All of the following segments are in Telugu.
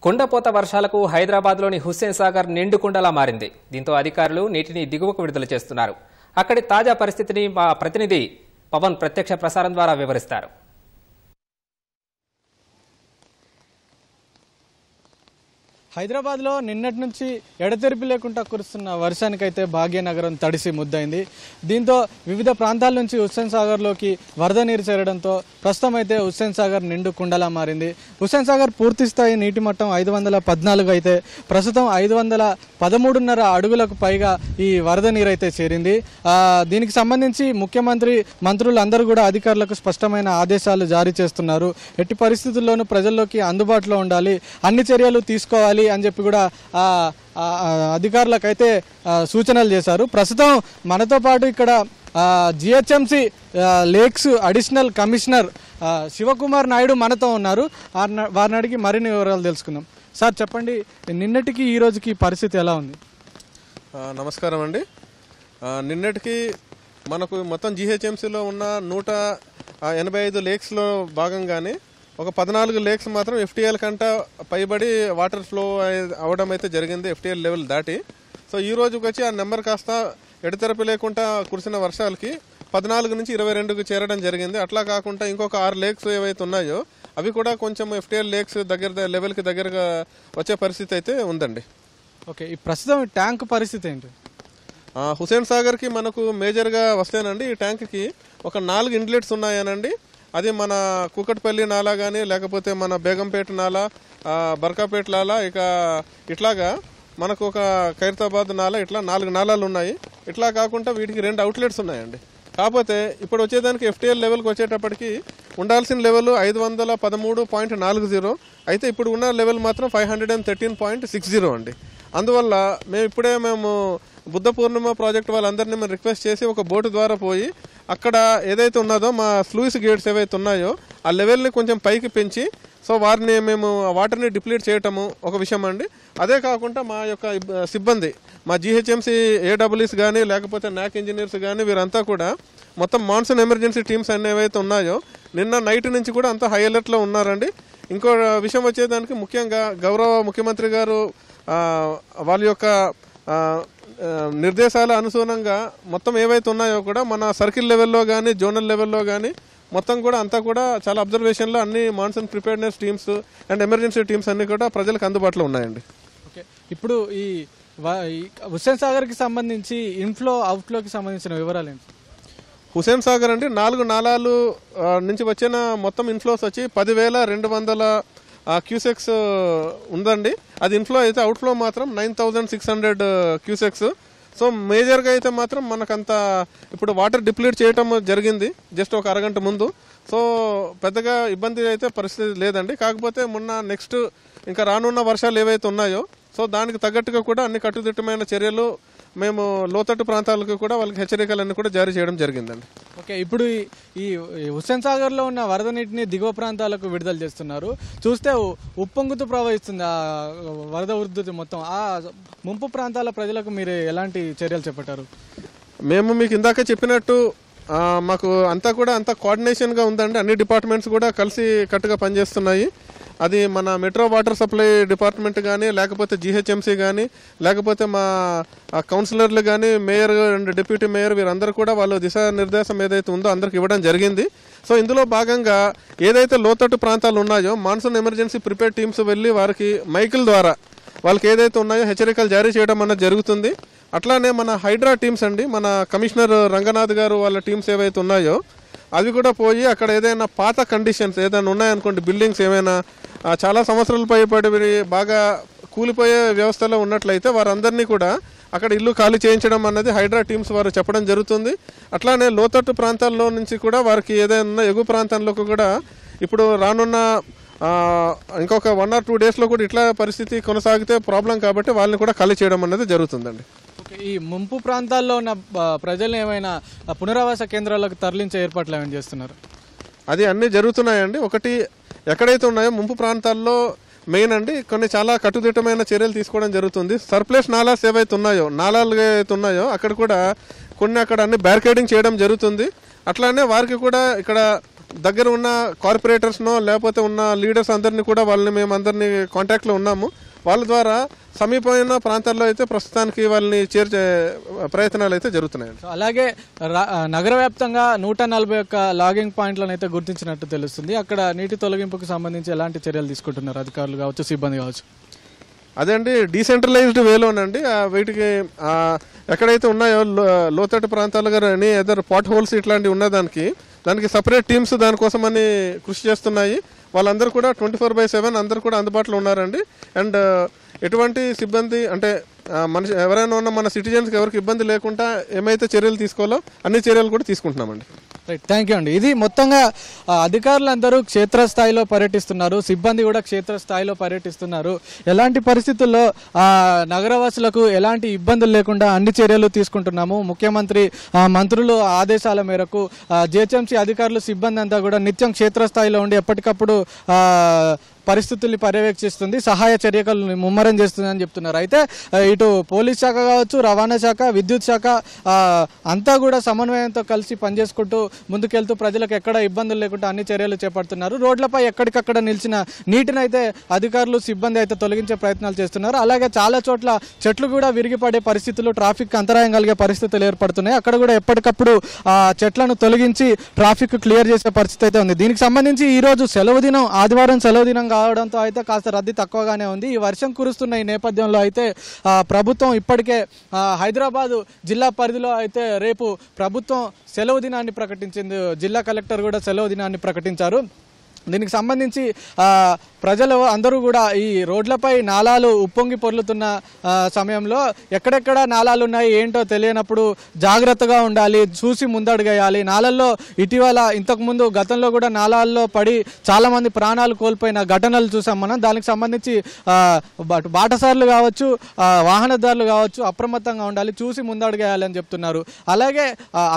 కుండపోత వర్షాలకు హైదరాబాద్లోని హుస్సేన్ సాగర్ నిండుకుండలా మారింది. దీంతో అధికారులు నీటిని దిగువకు విడుదల చేస్తున్నారు. అక్కడి తాజా పరిస్థితిని మా ప్రతినిధి పవన్ ప్రత్యక్ష ప్రసారం ద్వారా వివరిస్తారు. హైదరాబాద్లో నిన్నటి నుంచి ఎడతెరిపి లేకుండా కురుస్తున్న వర్షానికైతే భాగ్యనగరం తడిసి ముద్దైంది. దీంతో వివిధ ప్రాంతాల నుంచి హుస్సేన్ సాగర్లోకి వరద నీరు చేరడంతో ప్రస్తుతం అయితే హుస్సేన్ సాగర్ నిండు కుండలా మారింది. హుస్సేన్ సాగర్ పూర్తి స్థాయి నీటి మట్టం 514 అయితే ప్రస్తుతం 513.5 అడుగులకు పైగా ఈ వరద నీరు అయితే చేరింది. దీనికి సంబంధించి ముఖ్యమంత్రి మంత్రులందరూ కూడా అధికారులకు స్పష్టమైన ఆదేశాలు జారీ చేస్తున్నారు. ఎట్టి పరిస్థితుల్లోనూ ప్రజల్లోకి అందుబాటులో ఉండాలి, అన్ని చర్యలు తీసుకోవాలి అని చెప్పి కూడా అధికారులకైతే సూచనలు చేశారు. ప్రస్తుతం మనతో పాటు ఇక్కడ GHMC lakes additional commissioner Shivakumar Naidu మనతో ఉన్నారు. వారిని అడిగి మరిన్ని వివరాలు తెలుసుకుందాం. సార్ చెప్పండి, నిన్నటికి ఈ రోజుకి పరిస్థితి ఎలా ఉంది? నమస్కారం అండి. నిన్నటికి మనకు మొత్తం జిహెచ్ఎంసీలో ఉన్న 185 లేక్స్లో భాగంగానే ఒక 14 లేక్స్ మాత్రం ఎఫ్టీఎల్ కంట పైబడి వాటర్ ఫ్లో అవడం అయితే జరిగింది, ఎఫ్టీఎల్ లెవెల్ దాటి. సో ఈ రోజుకి వచ్చి ఆ నెంబర్ కాస్త ఎడతెరపి లేకుండా కురిసిన వర్షాలకి 14 నుంచి 22కు చేరడం జరిగింది. అట్లా కాకుండా ఇంకొక 6 లేక్స్ ఏవైతే ఉన్నాయో అవి కూడా కొంచెం ఎఫ్టీఎల్ లేక్స్ లెవెల్కి దగ్గరగా వచ్చే పరిస్థితి అయితే ఉందండి. ఓకే, ఈ ప్రస్తుతం ట్యాంక్ పరిస్థితి ఏంటి? హుస్సేన్ సాగర్కి మనకు మేజర్గా వస్తేనండి ఈ ట్యాంక్కి ఒక 4 ఇన్లెట్స్ ఉన్నాయనండి. అది మన కూకట్పల్లి నాలా కానీ, లేకపోతే మన బేగంపేట నాలా, బర్కాపేట నాలా, ఇట్లాగా మనకు ఒక ఖైరతాబాద్ నాలా, ఇట్లా 4 నాలాలు ఉన్నాయి. ఇట్లా కాకుండా వీటికి 2 అవుట్లెట్స్ ఉన్నాయండి. కాకపోతే ఇప్పుడు వచ్చేదానికి ఎఫ్టీఎల్ లెవెల్కి వచ్చేటప్పటికి ఉండాల్సిన లెవెల్ 513.40, అయితే ఇప్పుడు ఉన్న లెవెల్ మాత్రం 513.60 అండి. అందువల్ల మేము బుద్ధ పూర్ణిమ ప్రాజెక్ట్ వాళ్ళందరినీ మేము రిక్వెస్ట్ చేసి ఒక బోటు ద్వారా పోయి అక్కడ ఏదైతే ఉన్నదో మా స్లూయిస్ గేట్స్ ఏవైతే ఉన్నాయో ఆ లెవెల్ని కొంచెం పైకి పెంచి సో వారిని మేము వాటర్ని డిప్లీట్ చేయటము ఒక విషయం అండి. అదే కాకుండా మా యొక్క సిబ్బంది, మా జిహెచ్ఎంసీ ఏడబ్ల్యూస్ కానీ, లేకపోతే నాక్ ఇంజనీర్స్ కానీ, వీరంతా కూడా మొత్తం మాన్సూన్ ఎమర్జెన్సీ టీమ్స్ అన్నీ ఏవైతే ఉన్నాయో నిన్న నైట్ నుంచి కూడా అంతా హై అలర్ట్లో ఉన్నారండి. ఇంకో విషయం వచ్చేదానికి ముఖ్యంగా గౌరవ ముఖ్యమంత్రి గారు వాళ్ళ యొక్క నిర్దేశాల అనుసారంగా మొత్తం ఏవైతే ఉన్నాయో కూడా మన సర్కిల్ లెవెల్లో కానీ, జోనల్ లెవెల్లో కానీ మొత్తం కూడా అంతా కూడా చాలా అబ్జర్వేషన్లో అన్ని monsoon preparedness teams and emergency teams అన్ని కూడా ప్రజలకు అందుబాటులో ఉన్నాయండి. ఓకే, ఇప్పుడు ఈ హుస్సేన్ సాగర్కి సంబంధించి ఇన్ఫ్లో అవుట్ఫ్లోకి సంబంధించిన వివరాలు ఏంటి? హుస్సేన్ సాగర్ అండి 4 నాలాలు నుంచి వచ్చిన మొత్తం ఇన్ఫ్లోస్ వచ్చి 10,200 క్యూసెక్స్ ఉందండి. అది ఇన్ఫ్లో అయితే అవుట్ఫ్లో మాత్రం 9,600 క్యూసెక్స్. సో మేజర్గా అయితే మాత్రం మనకంత ఇప్పుడు వాటర్ డిప్లీట్ చేయటం జరిగింది జస్ట్ ఒక అరగంట ముందు. సో పెద్దగా ఇబ్బంది అయితే పరిస్థితి లేదండి. కాకపోతే మొన్న నెక్స్ట్ ఇంకా రానున్న వర్షాలు ఏవైతే ఉన్నాయో సో దానికి తగ్గట్టుగా కూడా అన్ని కట్టుదిట్టమైన చర్యలు మేము లోతట్టు ప్రాంతాలకు కూడా వాళ్ళకి హెచ్చరికలన్నీ కూడా జారీ చేయడం జరిగిందండి. ఓకే, ఇప్పుడు ఈ హుస్సేన్ సాగర్లో ఉన్న వరద నీటిని దిగువ ప్రాంతాలకు విడుదల చేస్తున్నారు. చూస్తే ఉప్పొంగుతూ ప్రవహిస్తుంది ఆ వరద ఉధృతి మొత్తం. ఆ ముంపు ప్రాంతాల ప్రజలకు మీరు ఎలాంటి చర్యలు చేపట్టారు? మేము మీకు ఇందాక చెప్పినట్టు మాకు అంతా కోఆర్డినేషన్గా ఉందండి. అన్ని డిపార్ట్మెంట్స్ కూడా కలిసి కట్టుగా పనిచేస్తున్నాయి. అది మన మెట్రో వాటర్ సప్లై డిపార్ట్మెంట్ కానీ, లేకపోతే జిహెచ్ఎంసీ కానీ, లేకపోతే మా కౌన్సిలర్లు కానీ, మేయర్ అండ్ డిప్యూటీ మేయర్ వీరందరూ కూడా వాళ్ళు దిశానిర్దేశం ఏదైతే ఉందో అందరికి ఇవ్వడం జరిగింది. సో ఇందులో భాగంగా ఏదైతే లోతట్టు ప్రాంతాలు ఉన్నాయో మాన్సూన్ ఎమర్జెన్సీ ప్రిపేర్ టీమ్స్ వెళ్ళి వారికి మైకిల్ ద్వారా వాళ్ళకి ఏదైతే ఉన్నాయో హెచ్చరికలు జారీ చేయడం అన్నది జరుగుతుంది. అట్లానే మన హైడ్రా టీమ్స్ అండి, మన కమిషనర్ రంగనాథ్ గారు వాళ్ళ టీమ్స్ ఏవైతే ఉన్నాయో అవి కూడా పోయి అక్కడ ఏదైనా పాత కండిషన్స్ ఏదైనా ఉన్నాయనుకోండి, బిల్డింగ్స్ ఏమైనా చాలా సంవత్సరాలు పైబడి బాగా కూలిపోయే వ్యవస్థలో ఉన్నట్లయితే వారందరినీ కూడా అక్కడ ఇల్లు ఖాళీ చేయించడం అన్నది హైడ్రా టీమ్స్ వారు చెప్పడం జరుగుతుంది. అట్లానే లోతట్టు ప్రాంతాల్లో నుంచి కూడా వారికి ఏదైనా ఎగువ ప్రాంతంలోకి కూడా ఇప్పుడు రానున్న ఇంకొక 1 or 2 డేస్లో కూడా ఇట్లా పరిస్థితి కొనసాగితే ప్రాబ్లం కాబట్టి వాళ్ళని కూడా ఖాళీ చేయడం అనేది జరుగుతుందండి. ఈ ముంపు ప్రాంతాల్లో ఉన్న ప్రజలు ఏమైనా పునరావాస కేంద్రాలకు తరలించే ఏర్పాట్లు ఏమైనా చేస్తున్నారు? అది అన్నీ జరుగుతున్నాయండి. ఒకటి ఎక్కడైతే ఉన్నాయో ముంపు ప్రాంతాల్లో మెయిన్ అండి కొన్ని చాలా కట్టుదిట్టమైన చర్యలు తీసుకోవడం జరుగుతుంది. సర్ప్లస్ నాలాస్ ఏవైతే ఉన్నాయో అక్కడ కూడా కొన్ని అక్కడ అన్ని బ్యారికేడింగ్ చేయడం జరుగుతుంది. అట్లానే వారికి కూడా ఇక్కడ దగ్గర ఉన్న కార్పొరేటర్స్నో లేకపోతే ఉన్న లీడర్స్ అందరినీ కూడా వాళ్ళని మేము అందరినీ కాంటాక్ట్లో ఉన్నాము. వాళ్ళ ద్వారా సమీపమైన ప్రాంతాల్లో అయితే ప్రస్తుతానికి వాళ్ళని చేర్చే ప్రయత్నాలు అయితే జరుగుతున్నాయండి. అలాగే నగర వ్యాప్తంగా 141 లాగింగ్ పాయింట్లను అయితే గుర్తించినట్టు తెలుస్తుంది. అక్కడ నీటి తొలగింపుకు సంబంధించి ఎలాంటి చర్యలు తీసుకుంటున్నారు అధికారులు కావచ్చు, సిబ్బంది కావచ్చు? అదే అండి, డీసెంట్రలైజ్డ్ వేలోనండి వీటికి ఎక్కడైతే ఉన్నాయో లోతట్టు ప్రాంతాలు కానీ ఏదైనా పాట్ హోల్స్ ఇట్లాంటివి దానికి సపరేట్ టీమ్స్ దానికోసమని కృషి చేస్తున్నాయి. వాళ్ళందరూ కూడా 24/7 అందరూ కూడా అందుబాటులో ఉన్నారండి. అండ్ ఎటువంటి సిబ్బంది అంటే మనిషి ఎవరైనా ఉన్న మన సిటిజన్స్కి ఎవరికి ఇబ్బంది లేకుండా ఏమైతే చర్యలు తీసుకోవాలో అన్ని చర్యలు కూడా తీసుకుంటున్నామండి. రైట్, థ్యాంక్ యూ అండి. ఇది మొత్తంగా అధికారులందరూ క్షేత్రస్థాయిలో పర్యటిస్తున్నారు, సిబ్బంది కూడా క్షేత్రస్థాయిలో పర్యటిస్తున్నారు. ఎలాంటి పరిస్థితుల్లో నగరవాసులకు ఎలాంటి ఇబ్బందులు లేకుండా అన్ని చర్యలు తీసుకుంటున్నాము. ముఖ్యమంత్రి మంత్రులు ఆదేశాల మేరకు జిహెచ్ఎంసీ అధికారులు సిబ్బంది అంతా కూడా నిత్యం క్షేత్రస్థాయిలో ఉండి ఎప్పటికప్పుడు పరిస్థితుల్ని పర్యవేక్షిస్తుంది, సహాయ చర్యలు ముమ్మరం చేస్తుందని చెప్తున్నారు. అయితే ఇటు పోలీస్ శాఖ కావచ్చు, రవాణా శాఖ, విద్యుత్ శాఖ అంతా కూడా సమన్వయంతో కలిసి పనిచేసుకుంటూ ముందుకెళ్తూ ప్రజలకు ఎక్కడ ఇబ్బందులు లేకుండా అన్ని చర్యలు చేపడుతున్నారు. రోడ్లపై ఎక్కడికక్కడ నిలిచిన నీటిని అయితే అధికారులు సిబ్బంది అయితే తొలగించే ప్రయత్నాలు చేస్తున్నారు. అలాగే చాలా చోట్ల చెట్లు కూడా విరిగిపడే పరిస్థితులు, ట్రాఫిక్ అంతరాయం కలిగే పరిస్థితులు ఏర్పడుతున్నాయి. అక్కడ కూడా ఎప్పటికప్పుడు చెట్లను తొలగించి ట్రాఫిక్ క్లియర్ చేసే పరిస్థితి అయితే ఉంది. దీనికి సంబంధించి ఈరోజు సెలవు దినం, ఆదివారం సెలవు దినం కావడంతో అయితే కాస్త రద్దీ తక్కువగానే ఉంది. ఈ వర్షం కురుస్తున్న ఈ నేపథ్యంలో అయితే ప్రభుత్వం ఇప్పటికే హైదరాబాద్ జిల్లా పరిధిలో అయితే రేపు ప్రభుత్వం సెలవు దినాన్ని ప్రకటించింది. జిల్లా కలెక్టర్ కూడా సెలవు దినాన్ని ప్రకటించారు. దీనికి సంబంధించి ప్రజలు అందరూ కూడా ఈ రోడ్లపై నాలాలు ఉప్పొంగి పొర్లుతున్న సమయంలో ఎక్కడెక్కడ నాలాలు ఉన్నాయి ఏంటో తెలియనప్పుడు జాగ్రత్తగా ఉండాలి, చూసి ముందడుగేయాలి. నాలల్లో ఇటీవల ఇంతకుముందు గతంలో కూడా నాలాల్లో పడి చాలామంది ప్రాణాలు కోల్పోయిన ఘటనలు చూసాం మనం. దానికి సంబంధించి బాటసార్లు కావచ్చు, వాహనదారులు కావచ్చు అప్రమత్తంగా ఉండాలి, చూసి ముందడుగేయాలి అని చెప్తున్నారు. అలాగే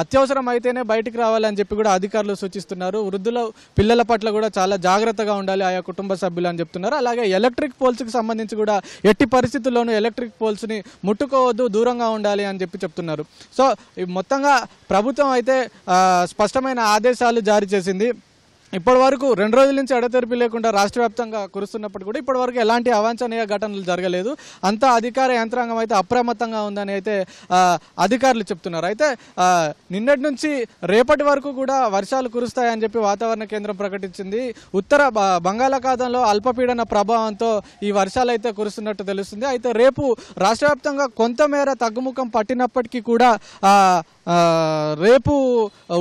అత్యవసరం అయితేనే బయటికి రావాలని చెప్పి కూడా అధికారులు సూచిస్తున్నారు. వృద్ధుల పిల్లల పట్ల కూడా చాలా జాగ్రత్తగా ఉండాలి ఆయా కుటుంబ సభ్యులు అని చెప్తున్నారు. అలాగే ఎలక్ట్రిక్ పోల్స్కి సంబంధించి కూడా ఎట్టి పరిస్థితుల్లోనూ ఎలక్ట్రిక్ పోల్స్ని ముట్టుకోవద్దు, దూరంగా ఉండాలి అని చెప్తున్నారు. సో మొత్తంగా ప్రభుత్వం అయితే స్పష్టమైన ఆదేశాలు జారీ చేసింది. ఇప్పటి వరకు 2 రోజుల నుంచి ఎడతెరిపి లేకుండా రాష్ట్ర వ్యాప్తంగా కురుస్తున్నప్పుడు కూడా ఇప్పటి వరకు ఎలాంటి అవాంఛనీయ ఘటనలు జరగలేదు. అంతా అధికార యంత్రాంగం అయితే అప్రమత్తంగా ఉందని అయితే అధికారులు చెప్తున్నారు. అయితే నిన్నటి నుంచి రేపటి వరకు కూడా వర్షాలు కురుస్తాయని చెప్పి వాతావరణ కేంద్రం ప్రకటించింది. ఉత్తర బంగాళాఖాతంలో అల్పపీడన ప్రభావంతో ఈ వర్షాలు అయితే కురుస్తున్నట్టు తెలుస్తుంది. అయితే రేపు రాష్ట్ర వ్యాప్తంగా కొంతమేర తగ్గుముఖం పట్టినప్పటికీ కూడా రేపు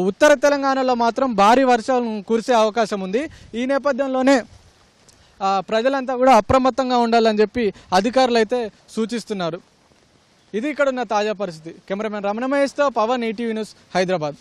ఉత్తర తెలంగాణలో మాత్రం భారీ వర్షాలు కురిసే అవకాశం ఉంది. ఈ నేపథ్యంలోనే ప్రజలంతా కూడా అప్రమత్తంగా ఉండాలని చెప్పి అధికారులు అయితే సూచిస్తున్నారు. ఇది ఇక్కడ ఉన్న తాజా పరిస్థితి. కెమెరామెన్ రమణ మహేష్తో పవన్, ఈటీవీ న్యూస్, హైదరాబాద్.